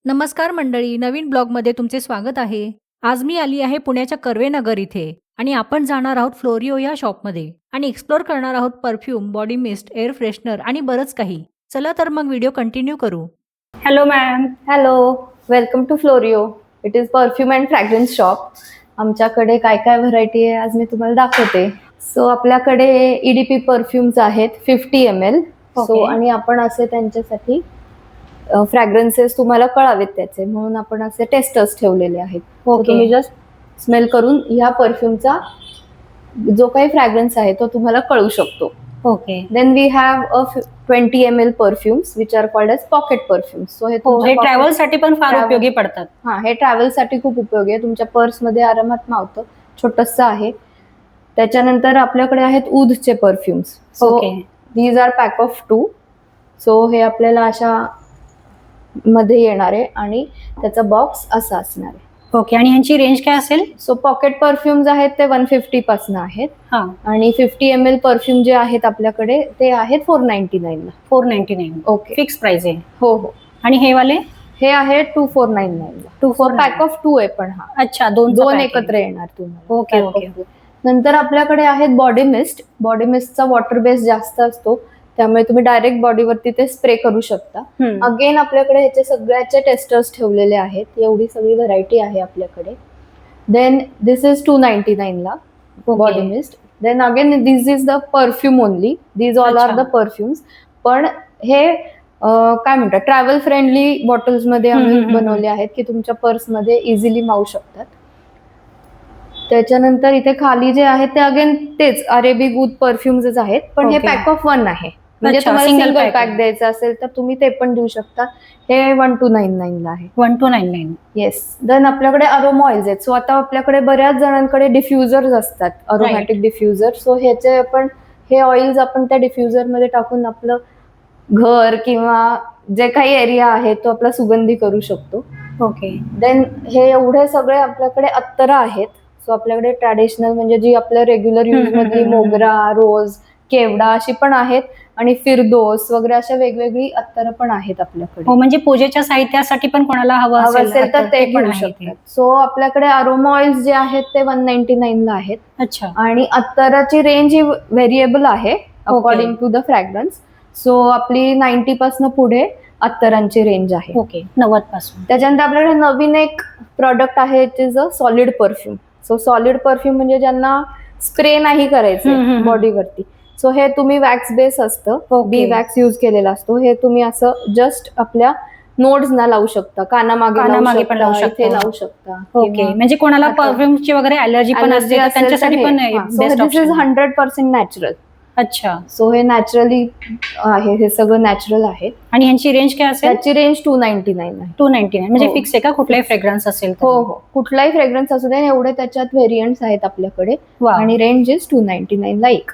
नमस्कार मंडळी, नवीन ब्लॉगमध्ये तुमचे स्वागत आहे. आज मी आली आहे पुण्याच्या कर्वेनगर इथे आणि आपण जाणार आहोत फ्लोरिओ या शॉपमध्ये आणि एक्सप्लोर करणार आहोत perfume, body mist, air freshener आणि बरंच काही. चला तर मग व्हिडिओ कंटिन्यू करू. Hello ma'am. Hello, welcome to Florio. It is perfume and fragrance shop. आमच्याकडे काय काय व्हरायटी आहे आज मी तुम्हाला दाखवते. सो आपल्याकडे EDP परफ्युम्स आहेत 50 ml. सो आणि आपण असे त्यांच्यासाठी फ्रॅग्रन्सेस तुम्हाला कळावेत त्याचे म्हणून आपण असे टेस्टर्स ठेवलेले आहेत. तुम्ही जस्ट स्मेल करून ह्या परफ्यूमचा जो काही फ्रॅग्रन्स आहे तो तुम्हाला कळू शकतो. Okay. Then we have 20 ml perfumes which are called as pocket perfumes. So हे ट्रॅव्हल साठी पण फार उपयोगी पडतात. हे ट्रॅव्हल साठी खूप उपयोगी आहे. तुमच्या पर्स मध्ये आरामात मावतं. छोटस आहे. त्याच्यानंतर आपल्याकडे आहेत ऊधचे perfumes. So these are pack of 2. So हे आपल्याला अशा मध्ये येणार आहे आणि त्याचा बॉक्स असा असणार आहे. ओके. आणि ह्यांची रेंज काय असेल? सो पॉकेट परफ्युम्स आहेत ते 150 पासून आहेत आणि 50 ml परफ्यूम जे आहेत आपल्याकडे ते आहेत 499 ला. 499. ओके. फिक्स प्राइस आहे. हो हो. आणि हे वाले हे आहे 2499 ला. 24 पॅक ऑफ 2 आहे पण हा. अच्छा, दोन एकत्र येणार तुम्हाला. Okay okay. नंतर आपल्याकडे आहेत बॉडी मिस्ट. बॉडी मिस्टचा वॉटर बेस जास्त असतो त्यामुळे तुम्ही डायरेक्ट बॉडीवरती ते स्प्रे करू शकता. अगेन आपल्याकडे ह्याचे सगळ्याचे टेस्टर्स ठेवलेले आहेत. एवढी सगळी व्हरायटी आहे आपल्याकडे. देन दिस इज 299 ला body mist. Then again this is the perfume only. These all are the perfumes. पण हे काय म्हणतात ट्रॅव्हल फ्रेंडली बॉटल्स मध्ये आम्ही बनवले आहेत की तुमच्या पर्समध्ये इझिली मावू शकतात. त्याच्यानंतर इथे खाली जे आहेत ते अगेन तेच अरेबिक ऊद परफ्युम्स आहेत पण हे पॅक ऑफ 1 आहे. म्हणजे तुम्हाला सिंगल पॅक द्यायचा असेल तर तुम्ही ते पण देऊ शकता. हे 1299 ला आहे. 1299. येस. देन आपल्याकडे अरोमा ऑइल्स आहेत. सो आता आपल्याकडे बऱ्याच जणांकडे डिफ्युजर्स असतात, अरोमॅटिक डिफ्युजर. सो ह्याचे आपण हे ऑइल्स आपण त्या डिफ्युजर मध्ये टाकून आपलं घर किंवा जे काही एरिया आहे तो आपला सुगंधी करू शकतो. ओके. देन हे एवढे सगळे आपल्याकडे अत्तरं आहेत. सो आपल्याकडे ट्रॅडिशनल म्हणजे जी आपल्या रेग्युलर यूज मधली मोगरा, रोज, केवडा अशी पण आहेत आणि फिरदोस वगैरे अशा वेगवेगळी अत्तरं पण आहेत आपल्याकडे. हो, म्हणजे पूजेच्या साहित्यासाठी पण कोणाला हवं असेल तर ते घेऊ शकतात. सो आपल्याकडे अरोमा ऑइल्स जे आहेत ते 199 ला आहेत. अच्छा. आणि अत्तराची रेंज ही व्हेरिएबल आहे according to the fragrance. So आपली 90 पासून पुढे अत्तरांची रेंज आहे. ओके. 90 पासून. त्याच्यानंतर आपल्याकडे नवीन एक प्रॉडक्ट आहे it is a solid perfume. So solid perfume म्हणजे ज्यांना स्प्रे नाही करायचं बॉडीवरती. सो हे तुम्ही वॅक्स बेस असतं, बी वॅक्स युज केलेला असतो. हे तुम्ही असं जस्ट आपल्या नोड्स ना लावू शकता, कानामागे पण लावू शकता. ओके. म्हणजे कोणाला परफ्यूमची वगैरे अलर्जी पण असते त्यांच्यासाठी पण दिस इज 100% नॅचरल. अच्छा. सो हे नॅचरली आहे, हे सगळं नॅचरल आहे. आणि यांची रेंज काय असेल? त्याची रेंज 299 आहे. 299 म्हणजे फिक्स आहे का? कुठलाही फ्रेग्रन्स असेल? हो हो, कुठलाही फ्रेग्रन्स असू दे. एवढे त्याच्यात व्हेरियंट्स आहेत आपल्याकडे आणि रेंज इज 299 ला एक.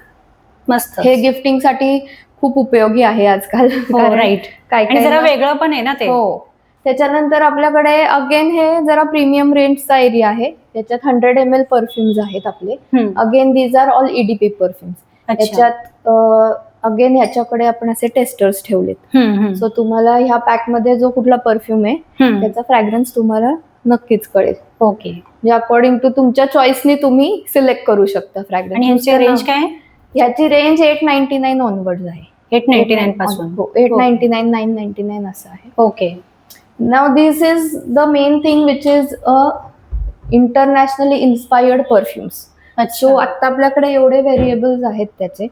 मस्त. हे गिफ्टिंग साठी खूप उपयोगी आहे आजकाल. राईट. काय जरा वेगळं पण आहे ना ते. हो. त्याच्यानंतर आपल्याकडे अगेन हे जरा प्रीमियम रेंजचा एरिया आहे. त्याच्यात 100 ml परफ्युम्स आहेत आपले. Again these are all EDP perfumes. याच्यात अगेन ह्याच्याकडे आपण असे टेस्टर्स ठेवलेत. सो तुम्हाला ह्या पॅक मध्ये जो कुठला परफ्यूम आहे त्याचा फ्रॅग्रन्स तुम्हाला नक्कीच कळेल. ओके. म्हणजे अकॉर्डिंग टू तुमच्या चॉईसनी तुम्ही सिलेक्ट करू शकता फ्रॅग्रन्स. आणि ह्याची रेंज काय? याची रेंज 899 ऑनवर्ड्स आहे. 899 पासून. 899, 999 असं आहे. Okay. Now this is the main thing which is internationally inspired perfumes. So आता आपल्याकडे एवढे व्हेरिएबल्स आहेत त्याचे.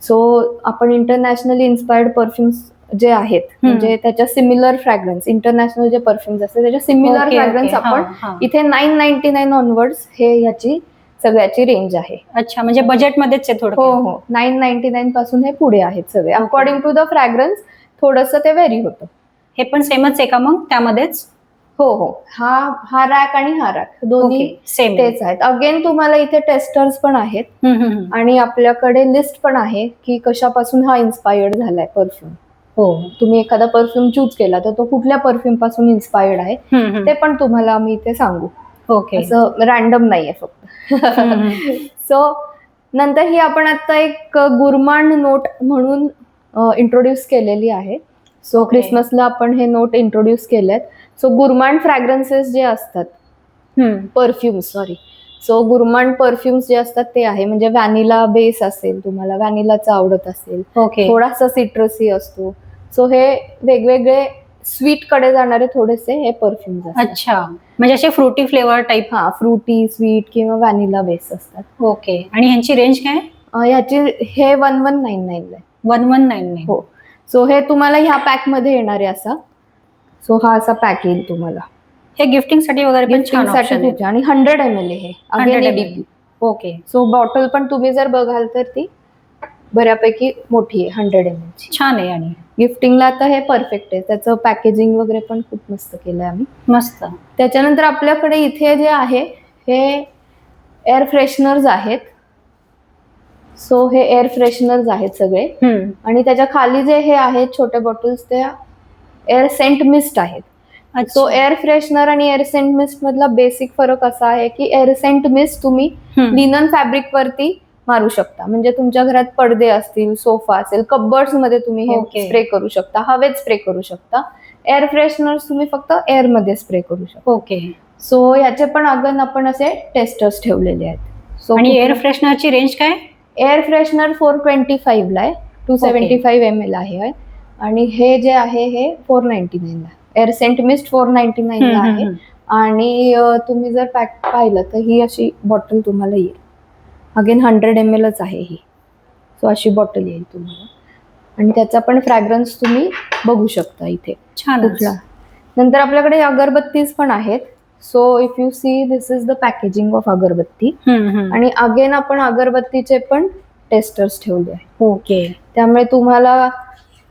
सो आपण इंटरनॅशनली इन्स्पायर्ड परफ्युम्स जे आहेत म्हणजे त्याच्या सिमिलर फ्रॅग्रन्स, इंटरनॅशनल जे परफ्युम्स असतात त्याच्या सिमिलर फ्रॅग्रन्स आपण इथे 999 ऑनवर्ड्स हे याची सगळ्याची रेंज आहे. अच्छा, म्हणजे बजेटमध्येच आहे थोडं. हो हो, 999 पासून हे पुढे आहेत सगळे. अकॉर्डिंग टू द फ्रॅग्रन्स थोडंसं ते व्हेरी होतं. हे पण सेमच आहे का मग त्यामध्येच? हो हो, हा रॅक आणि हा रॅक दोन्ही सेम तेच आहेत. अगेन तुम्हाला इथे टेस्टर्स पण आहेत आणि आपल्याकडे लिस्ट पण आहे की कशापासून हा इन्स्पायर्ड झालाय परफ्यूम. हो, तुम्ही एखादा परफ्यूम चूज केला तर तो कुठल्या परफ्यूम पासून इन्स्पायर्ड आहे ते पण तुम्हाला आम्ही इथे सांगू. ओके. असं रॅन्डम नाहीये फक्त. सो नंतर ही आपण आता एक गुरमांड नोट म्हणून इंट्रोड्यूस केलेली आहे. सो क्रिसमसला आपण हे नोट इंट्रोड्यूस केलेत. सो गुरमांड फ्रॅग्रन्सेस जे असतात, परफ्युम्स सॉरी, सो गुरमांड परफ्युम्स जे असतात ते आहे, म्हणजे व्हॅनिला बेस असेल, तुम्हाला व्हॅनिलाचं आवडत असेल, ओके. थोडासा सिट्रसी असतो, सो हे वेगवेगळे स्वीट कडे जाणारे थोडेसे हे परफ्युम्स असतात. अच्छा, म्हणजे असे फ्रुटी फ्लेवर टाइप. हा, फ्रुटी, स्वीट किंवा व्हॅनिला बेस असतात. ओके. आणि ह्यांची रेंज काय? ह्याची हे 1199 आहे. 1199. हो. सो हे तुम्हाला ह्या पॅक मध्ये येणार आहे असा. सो हा असा पॅक येईल तुम्हाला. हे गिफ्टिंग साठी वगैरे पण छान गिफ्टिंगसाठी ऑप्शन आहे. खूप छान. आणि 100 ml आहे हे. 100 again ml. ADP. Okay. So bottle पण तुम्ही जर बघाल तर ती बऱ्यापैकी मोठी आहे, 100 ml ची. छान आहे. आणि गिफ्टिंगला तर हे परफेक्ट आहे. त्याचं पॅकेजिंग वगैरे पण खूप मस्त केलंय आम्ही. मस्त. त्याच्यानंतर आपल्याकडे इथे जे आहे हे एअर फ्रेशनर्स आहेत. सो हे एअर फ्रेशनर्स आहेत सगळे. आणि त्याच्या खाली जे हे आहेत छोटे बॉटल्स ते एअर सेंट मिस्ट आहेत. सो एअर फ्रेशनर आणि एअर सेंट मिस्ट मधला बेसिक फरक असा आहे की एअर सेंट मिस्ट तुम्ही लिनन फॅब्रिक वरती मारू शकता, म्हणजे तुमच्या घरात पडदे असतील, सोफा असेल, कपबर्ड्स मध्ये तुम्ही हे स्प्रे करू शकता, हवेत स्प्रे करू शकता. एअर फ्रेशनर्स तुम्ही फक्त एअर मध्ये स्प्रे करू शकता. ओके. सो याचे पण अगन आपण असे टेस्टर्स ठेवलेले आहेत. सो आणि एअर फ्रेशनरची रेंज काय? एअर फ्रेशनर 425 ला आहे, 275 ml आहे. आणि हे जे आहे हे 499 ला. एअर सेंट मिस्ट 499 ला आहे. आणि तुम्ही जर पॅक पाहिलं तर ही अशी बॉटल तुम्हाला येईल. अगेन 100 ml आहे ही. सो अशी बॉटल येईल तुम्हाला. आणि त्याचा पण फ्रॅग्रन्स तुम्ही बघू शकता इथे. छान. नंतर आपल्याकडे अगरबत्तीज पण आहेत. So if you see this is the packaging of अगरबत्ती. आणि अगेन आपण अगरबत्तीचे पण टेस्टर्स ठेवले आहे. ओके. त्यामुळे तुम्हाला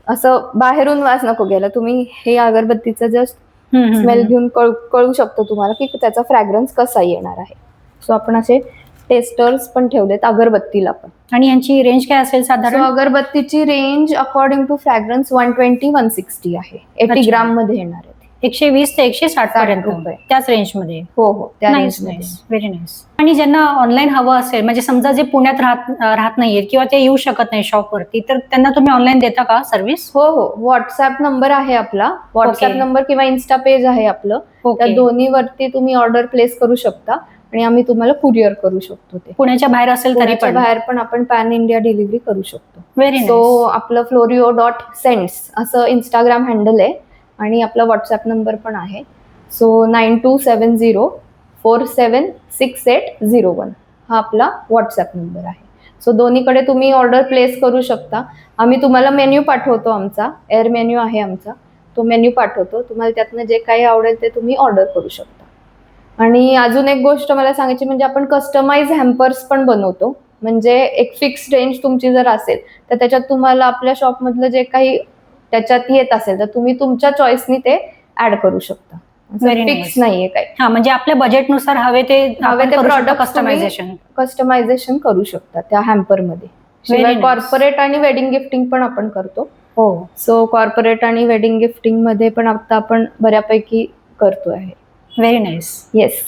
असं बाहेरून वास नको घ्यायला, तुम्ही हे अगरबत्तीचं जस्ट स्मेल घेऊन कळू शकतो तुम्हाला की त्याचा फ्रॅग्रन्स कसा येणार आहे. सो आपण असे टेस्टर्स पण ठेवलेत अगरबत्तीला पण. आणि यांची रेंज काय असेल साधारण? अगरबत्तीची रेंज अकॉर्डिंग टू फ्रॅग्रन्स 120-160 आहे. 80 ग्राम मध्ये येणार आहे. 120 ते 160 पर्यंत त्याच रेंज मध्ये. हो, त्या रेंज मध्ये. Very nice. आणि ज्यांना ऑनलाईन हवं असेल, म्हणजे समजा जे पुण्यात राहत नाहीये किंवा ते येऊ शकत नाही शॉप वरती, तर त्यांना तुम्ही ऑनलाईन देता का सर्व्हिस? हो, व्हॉट्सअप नंबर आहे आपला. व्हॉट्सअप नंबर किंवा इन्स्टा पेज आहे आपलं. त्या दोन्ही वरती तुम्ही ऑर्डर प्लेस करू शकता आणि आम्ही तुम्हाला कुरिअर करू शकतो. ते पुण्याच्या बाहेर असेल तरी पण बाहेर पण आपण पॅन इंडिया डिलिव्हरी करू शकतो. Very nice. सो आपलं florio.scents असं इंस्टाग्राम हँडल आहे आणि आपला व्हॉट्सअप नंबर पण आहे. सो 9270476801 हा आपला व्हॉट्सअप नंबर आहे. सो दोन्हीकडे तुम्ही ऑर्डर प्लेस करू शकता. आम्ही तुम्हाला मेन्यू पाठवतो, आमचा एअर मेन्यू आहे आमचा, तो मेन्यू पाठवतो. तुम्हाला त्यातनं जे काही आवडेल ते तुम्ही ऑर्डर करू शकता. आणि अजून एक गोष्ट मला सांगायची म्हणजे आपण कस्टमाइज हॅम्पर्स पण बनवतो. म्हणजे एक फिक्स रेंज तुमची जर असेल तर त्याच्यात तुम्हाला आपल्या शॉपमधलं जे काही त्याच्यात येत असेल तर तुम्ही तुमच्या चॉईसनी ते ऍड करू शकता. फिक्स नाहीये काही. हा, म्हणजे आपल्या बजेटनुसार हवे ते प्रॉडक्ट कस्टमायझेशन करू शकता त्या हॅम्पर मध्ये. शिवाय कॉर्पोरेट आणि वेडिंग गिफ्टिंग पण आपण करतो. हो. सो कॉर्पोरेट आणि वेडिंग गिफ्टिंग मध्ये पण आता आपण बऱ्यापैकी करतो आहे. Very nice. येस.